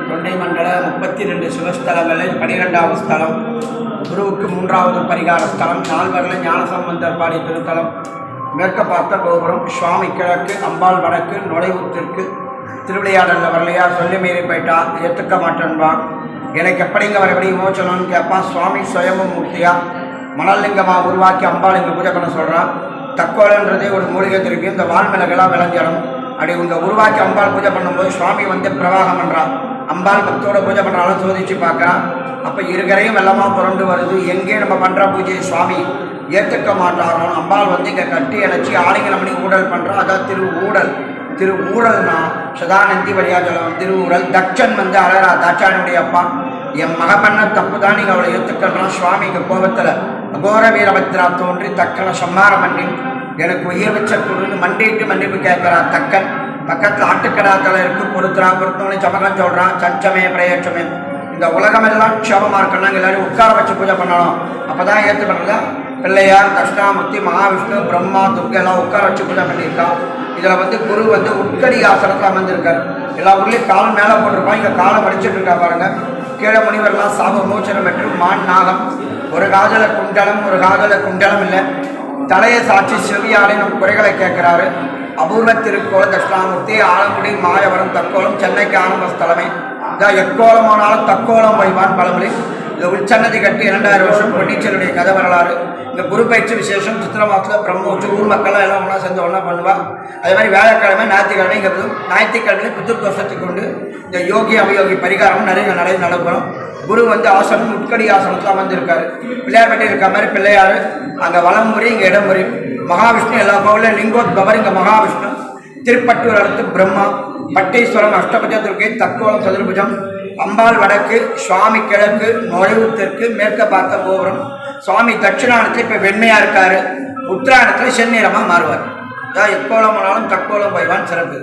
தொண்டை மண்டல 32 சிவஸ்தலங்களில் 12வது ஸ்தலம், குருவுக்கு 3வது பரிகார ஸ்தலம், நால்வரில் ஞானசம்பந்தர் பாடி திருத்தலம், மேற்க பார்த்த கோபுரம், சுவாமி கிழக்கு, அம்பாள் வடக்கு, நுழைவுத்திற்கு. திருவிளையாடலில் வரலையா, சொல்லி மீறி போயிட்டா, ஏற்றுக்க மாட்டேன்பா. எனக்கு எப்படிங்க வரபடி விமோச்சனம்னு கேட்பான். சுவாமி சுயம்பு மூர்த்தியா மணலிங்கமாக உருவாக்கி அம்பாள் இங்கே பூஜை பண்ண சொல்கிறான். தக்கோலன்றதே ஒரு மூலிகை இருக்கு. இந்த வால்மிளகெல்லாம் விளைஞ்சிடும். அப்படி இங்கே உருவாக்கி அம்பாள் பூஜை பண்ணும்போது சுவாமி வந்து பிரவாகம் பண்ணுறான். அம்பாள் பக்தோட பூஜை பண்ணுறாலும் சோதிச்சு பார்க்குறான். அப்போ இருகரையும் வெள்ளமாக புரண்டு வருது. எங்கே நம்ம பண்ணுற பூஜையை சுவாமி ஏற்றுக்க மாட்டாரோ, அம்பாள் வந்து இங்கே கட்டி அணைச்சி ஆலிங்கனம் பண்ணி ஊடல் பண்ணுறோம். அதான் திரு ஊழல்னா சதானந்தி வழியாக சொல்லலாம். திருஊரல். தட்சன் வந்து அழறா, தாட்சானுடைய அப்பா, என் மக பண்ண தப்பு தான் நீங்கள் அவளை ஏற்றுக்கணும். சுவாமிக்கு கோபத்தில் அகோர வீரபத்ரா தோன்றி தக்கனை சம்மாரம் பண்ணி எனக்கு உயிர் வச்ச குழுன்னு மண்டிட்டு மன்னிப்பு கேட்குறா. தக்கன் பக்கத்தில் ஆட்டுக்கடா தலை இருக்குது. பொறுத்தோன்னு சமகம் சொல்கிறான். சஞ்சமே பிரயட்சமே, இந்த உலகமெல்லாம் க்ஷேமமாக இருக்கணும், எல்லாரும் உட்கார வச்சு பூஜை பண்ணணும். அப்போ தான் ஏற்று பண்ணுறதா. பிள்ளையார், தட்சிணாமூர்த்தி, மகாவிஷ்ணு, பிரம்மா, துர்கை எல்லாம் உட்கார வச்சு பூஜை பண்ணியிருக்கான். இதில் வந்து குரு வந்து உட்கடி ஆசனத்தில் அமர்ந்திருக்காரு. எல்லா ஊர்லேயும் கால் மேலே போட்டிருப்பான். இங்கே காலை படிச்சுட்டு இருக்கா பாருங்க. கீழே முனிவரெல்லாம் சாப மோச்சனம் பெற்று மான் நாகம், ஒரு காதல குண்டலம் இல்லை, தலையை சாட்சி செவியாலே நம் குறைகளை கேட்கிறாரு. அபூர்வ திருக்கோலம் தட்சிணாமூர்த்தி, ஆலங்குடி, மாயவரம், தக்கோலம், சென்னைக்கு ஆரம்ப ஸ்தலமே. இதான் எக்கோலமானாலும் தக்கோலம் வைவான் பழமொழி. இந்த உள்சன்னதி கட்டி 2000 வருஷம் பொன்னிச்சலுடைய கதை வரலாறு. இந்த குரு பயிற்சி விசேஷம் சித்திரை மாதத்தில் பிரம்மோற்சு ஊர் மக்கள்லாம் எல்லாம் ஒன்றா சேர்ந்து ஒன்றா பண்ணுவாள். அதே மாதிரி வியாழக்கிழமை, ஞாயிற்றுக்கிழமைங்கிறதும் ஞாயிற்றுக்கிழமையில பித்ருதோஷத்தை கொண்டு இந்த யோகி அவயோகி பரிகாரமும் நிறைய நடக்கணும். குரு வந்து ஆசனம் உட்கடி ஆசனத்தில் அமர்ந்திருக்காரு. பிள்ளையார்பட்டி இருக்க மாதிரி பிள்ளையார் அங்கே வலமுறை, இங்கே இடமுறை. மகாவிஷ்ணு எல்லா கோவிலும் லிங்கோத்பவர். இங்கே மகாவிஷ்ணு. திருப்பட்டூர் அடுத்து பிரம்மா. பட்டீஸ்வரம், அஷ்டபுஜ துர்க்கை, தக்கோலம் சதுர்புஜம். அம்பாள் வடக்கு, சுவாமி கிழக்கு, நுழைவுத்திற்கு, மேற்க பார்த்த கோபுரம். சுவாமி தட்சிணானத்தில் இப்போ வெண்மையாக இருக்கார். உத்தராயணத்தில் செந்நிறமாக மாறுவார். எக்கோலம் ஆனாலும் தக்கோலம் வைவான் சிறப்பு.